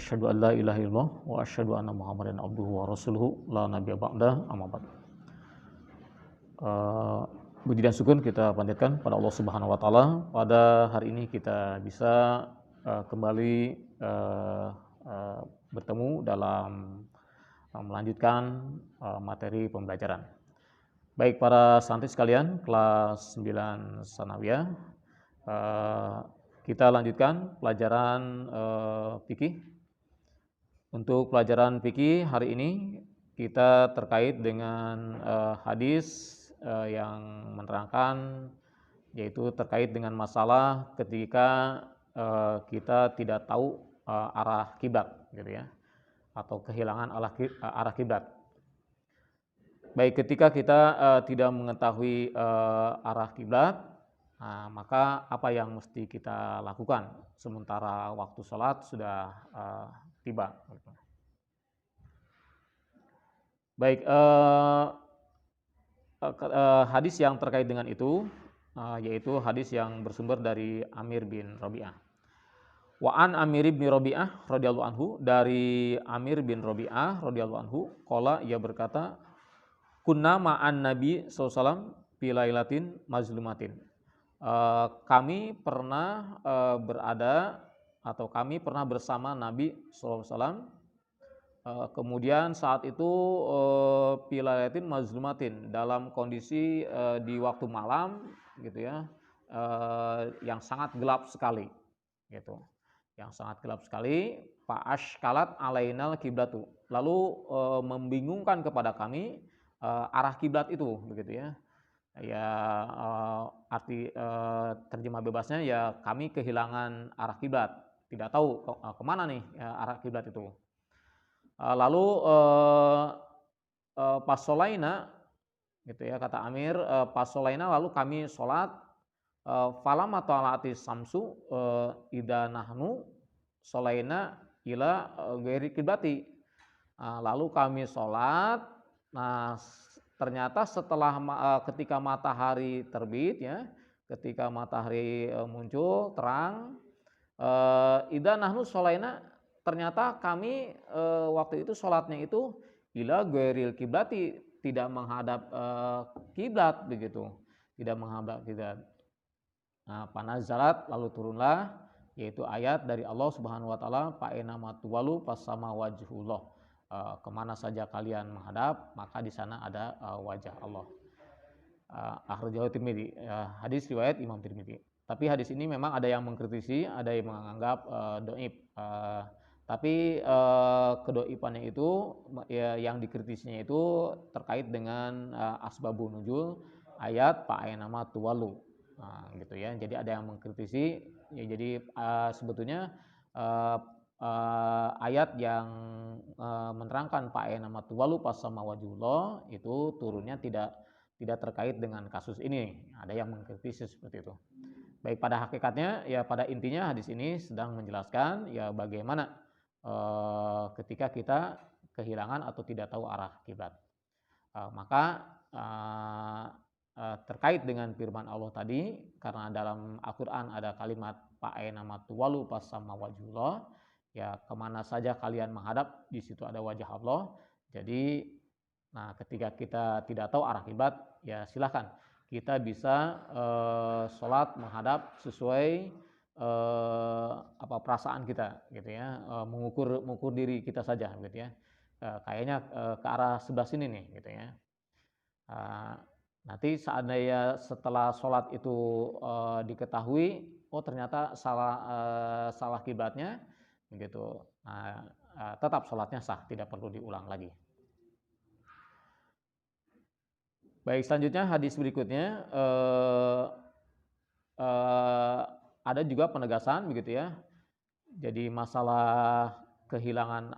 Asyhadu an la ilaha illallah wa asyhadu anna Muhammadan abduhu wa rasuluhu la nabiyya ba'da amma ba'd. Puji dan syukur kita panjatkan pada Allah Subhanahu wa taala. Pada hari ini kita bisa kembali bertemu dalam melanjutkan materi pembelajaran. Baik para santri sekalian kelas 9 Sanawiyah, kita lanjutkan pelajaran fikih. Untuk pelajaran fikih hari ini kita terkait dengan hadis yang menerangkan, yaitu terkait dengan masalah ketika kita tidak tahu arah kiblat, gitu ya, atau kehilangan arah kiblat. Baik, ketika kita tidak mengetahui arah kiblat, maka apa yang mesti kita lakukan sementara waktu sholat sudah tiba. Baik, hadis yang terkait dengan itu yaitu hadis yang bersumber dari Amir bin Rabi'ah. Wa an Amir bin Rabi'ah radhiyallahu anhu, dari Amir bin Rabi'ah radhiyallahu anhu, qala, ia berkata, kunna ma'an Nabi sallallahu alaihi wasallam fi lailatin mazlumatin. Kami pernah berada atau kami pernah bersama Nabi sallallahu alaihi wasallam, kemudian saat itu fi lailatin mazlumatin, dalam kondisi di waktu malam, gitu ya, yang sangat gelap sekali, gitu, yang sangat gelap sekali. Fa ashkalat alainal kiblatu, lalu membingungkan kepada kami arah kiblat itu, begitu ya. Ya, arti terjemah bebasnya ya kami kehilangan arah kiblat, tidak tahu kemana nih arah kiblat itu. Lalu pas solaina, gitu ya, kata Amir, pas solaina, lalu kami sholat, falam atau alati samsu ida nahnu solaina ila ghairi kiblati. Lalu kami sholat, nah ternyata setelah ketika matahari terbit, ya, ketika matahari muncul terang, ida nahnu solaina, ternyata kami waktu itu sholatnya itu ila ghairil kiblati, tidak menghadap kiblat, begitu, tidak menghadap kiblat. Nah, panazalat, lalu turunlah, yaitu ayat dari Allah Subhanahu wa taala, fa aina matuwalu fasama wajhullah. Kemana saja kalian menghadap, maka di sana ada wajah Allah. Akhrajahu Tirmidzi, hadis riwayat Imam Tirmidzi. Tapi hadis ini memang ada yang mengkritisi, ada yang menganggap dhaif. Tapi kedoifannya itu ya, yang dikritisinya itu terkait dengan asbabun nuzul ayat fa aina matuwalu. Gitu ya. Jadi ada yang mengkritisi, ya, jadi sebetulnya ayat yang menerangkan fa aina matuwalu fasama wajhullah itu turunnya tidak terkait dengan kasus ini. Ada yang mengkritisi seperti itu. Baik, pada hakikatnya ya, pada intinya hadis ini sedang menjelaskan ya bagaimana ketika kita kehilangan atau tidak tahu arah kiblat. Maka terkait dengan firman Allah tadi, karena dalam Al-Quran ada kalimat fa aina matuwalu fasama wajhullah, ya kemana saja kalian menghadap, di situ ada wajah Allah. Jadi, nah ketika kita tidak tahu arah kiblat, ya silahkan kita bisa sholat menghadap sesuai perasaan kita, gitu ya, mengukur diri kita saja, gitu ya, kayaknya ke arah sebelah sini nih, gitu ya. Nanti seandainya setelah sholat itu diketahui, oh ternyata salah kiblatnya, begitu, nah, tetap sholatnya sah, tidak perlu diulang lagi. Baik, selanjutnya hadis berikutnya ada juga penegasan, begitu ya. Jadi masalah kehilangan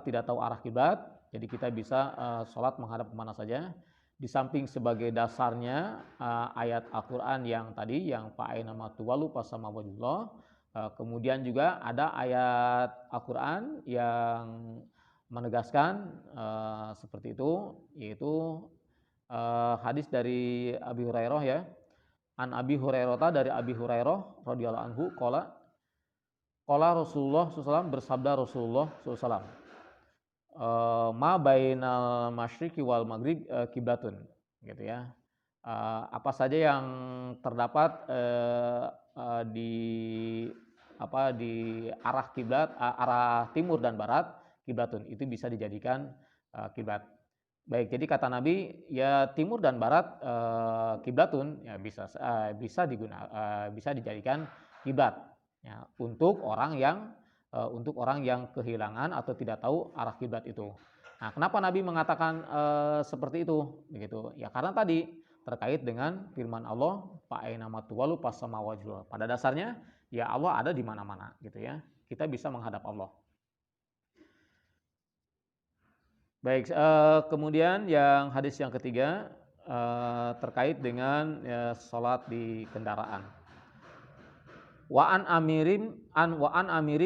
tidak tahu arah kiblat, jadi kita bisa sholat menghadap kemana saja. Di samping sebagai dasarnya ayat Al-Quran yang tadi, yang fa aina matuwalu fasama wajhullah, kemudian juga ada ayat Al-Quran yang menegaskan seperti itu, yaitu hadis dari Abi Hurairah, ya, an Abi Hurairah, dari Abi Hurairah radhiyallahu anhu, qala Qala Rasulullah SAW, bersabda Rasulullah SAW, ma bainal masyriqi wal maghrib kiblatun, gitu ya. Apa saja yang terdapat di di arah kiblat, arah timur dan barat, kiblatun itu bisa dijadikan kiblat. Baik, jadi kata Nabi, ya timur dan barat kiblatun, ya bisa dijadikan kiblat, ya, untuk orang yang kehilangan atau tidak tahu arah kiblat itu. Nah, kenapa Nabi mengatakan seperti itu? Begitu. Ya karena tadi terkait dengan firman Allah, fa aina tuwallu fasama wajhullah. Pada dasarnya ya Allah ada di mana-mana, gitu ya. Kita bisa menghadap Allah. Baik, kemudian yang hadis yang ketiga terkait dengan sholat di kendaraan. Wa an Amir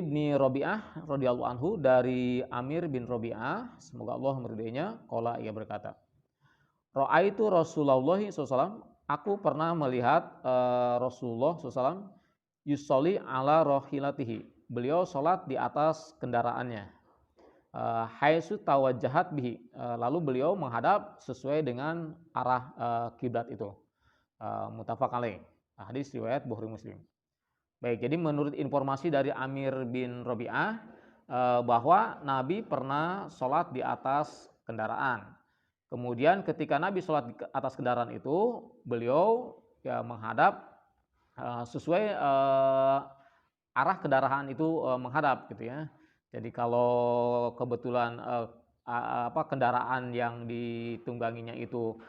bin Rabi'ah radhiyallahu anhu, dari Amir bin Rabi'ah, semoga Allah meridainya, qala, ia berkata, Ra'aitu Rasulullah SAW, aku pernah melihat Rasulullah SAW, yusolli ala rohilatihi, beliau sholat di atas kendaraannya, haitsu tawajjahat bihi, lalu beliau menghadap sesuai dengan arah kiblat itu. Muttafaq alaih, hadis riwayat Bukhari Muslim. Baik, jadi menurut informasi dari Amir bin Rabi'ah bahwa Nabi pernah sholat di atas kendaraan. Kemudian ketika Nabi sholat di atas kendaraan itu, beliau ya menghadap sesuai arah kendaraan itu menghadap, gitu ya. Jadi kalau kebetulan kendaraan yang ditungganginya itu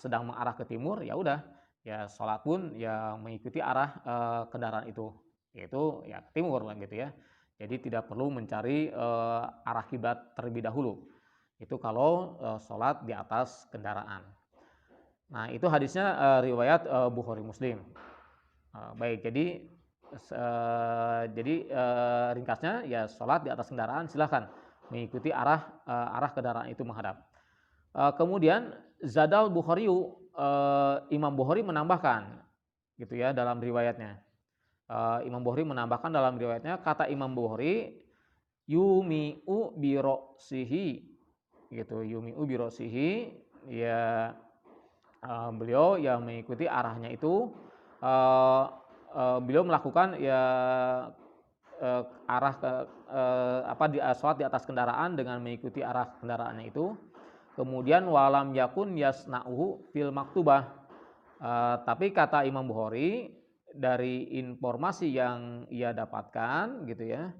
sedang mengarah ke timur, ya udah, ya sholat pun ya mengikuti arah kendaraan itu, yaitu ya ke timur lah, gitu ya. Jadi tidak perlu mencari arah kiblat terlebih dahulu. Itu kalau sholat di atas kendaraan. Nah, itu hadisnya riwayat Bukhari Muslim. Baik, jadi ringkasnya ya sholat di atas kendaraan silahkan mengikuti arah kendaraan itu menghadap. Kemudian Zadal Bukhariyu, Imam Bukhari menambahkan, gitu ya, dalam riwayatnya. Imam Bukhari menambahkan dalam riwayatnya, kata Imam Bukhari, yumi'u birosihi, gitu, yumi'u birosihi, ya beliau yang mengikuti arahnya itu, beliau melakukan ya arah sholat di atas kendaraan dengan mengikuti arah kendaraannya itu. Kemudian walam yakun yasna'uhu fil maktubah. Tapi kata Imam Bukhari, dari informasi yang ia dapatkan, gitu ya,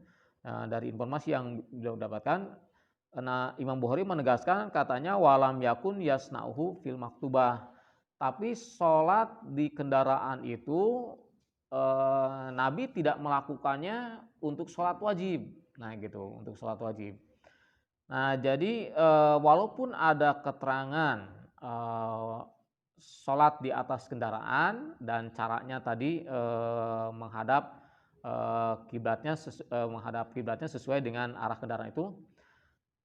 dari informasi yang beliau dapatkan, nah, Imam Bukhari menegaskan, katanya walam yakun yasna'uhu fil maktubah. Tapi sholat di kendaraan itu Nabi tidak melakukannya untuk sholat wajib. Nah, gitu, untuk sholat wajib. Nah, jadi walaupun ada keterangan sholat di atas kendaraan dan caranya tadi menghadap kiblatnya sesuai dengan arah kendaraan itu,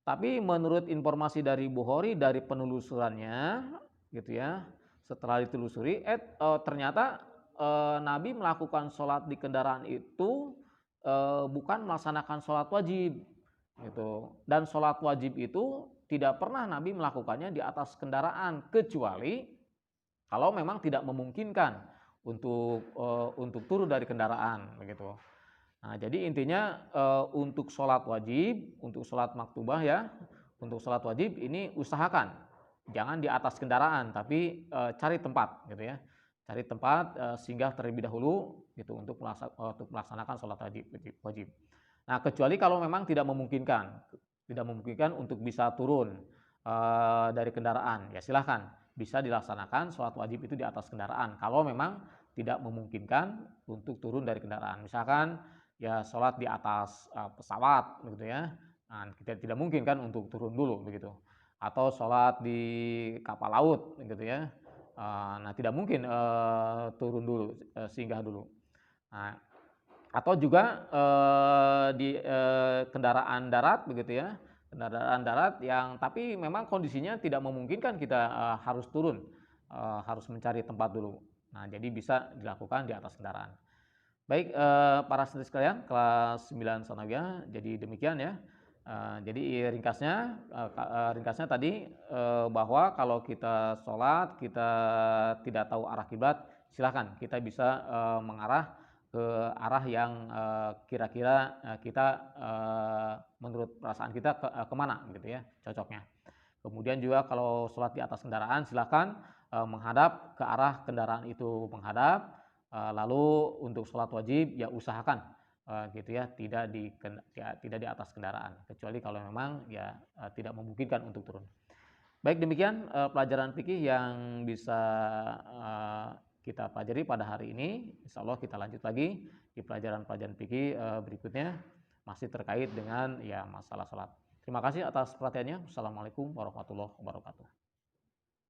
tapi menurut informasi dari Bukhari, dari penelusurannya, gitu ya, setelah ditelusuri, ternyata Nabi melakukan sholat di kendaraan itu bukan melaksanakan sholat wajib, gitu. Dan sholat wajib itu tidak pernah Nabi melakukannya di atas kendaraan, kecuali kalau memang tidak memungkinkan untuk turun dari kendaraan, begitu. Nah, jadi intinya untuk sholat wajib, untuk sholat maktubah ya, untuk sholat wajib ini usahakan jangan di atas kendaraan, tapi cari tempat, gitu ya, cari tempat singgah terlebih dahulu, gitu, untuk melaksanakan sholat wajib. Nah, kecuali kalau memang tidak memungkinkan untuk bisa turun dari kendaraan, ya silahkan bisa dilaksanakan sholat wajib itu di atas kendaraan. Kalau memang tidak memungkinkan untuk turun dari kendaraan, misalkan ya sholat di atas pesawat, begitu ya, nah, kita tidak mungkin kan untuk turun dulu, begitu. Atau sholat di kapal laut, gitu ya, nah tidak mungkin turun dulu, singgah dulu. Nah, atau juga di kendaraan darat, begitu ya, kendaraan darat yang tapi memang kondisinya tidak memungkinkan kita harus turun, harus mencari tempat dulu. Nah, jadi bisa dilakukan di atas kendaraan. Baik, para santri sekalian kelas 9 sanawiyah, jadi demikian ya. Jadi ringkasnya tadi, bahwa kalau kita sholat, kita tidak tahu arah kiblat, silahkan kita bisa, mengarah ke arah yang, kira-kira, kita, menurut perasaan kita ke mana gitu ya, cocoknya. Kemudian juga kalau sholat di atas kendaraan silahkan, menghadap ke arah kendaraan itu menghadap, lalu untuk sholat wajib ya usahakan, gitu ya, tidak di atas kendaraan, kecuali kalau memang ya, tidak memungkinkan untuk turun. Baik demikian, pelajaran fikih yang bisa, kita pelajari pada hari ini. Insyaallah kita lanjut lagi di pelajaran-pelajaran fikih, berikutnya, masih terkait dengan ya masalah sholat. Terima kasih atas perhatiannya. Wassalamualaikum warahmatullahi wabarakatuh.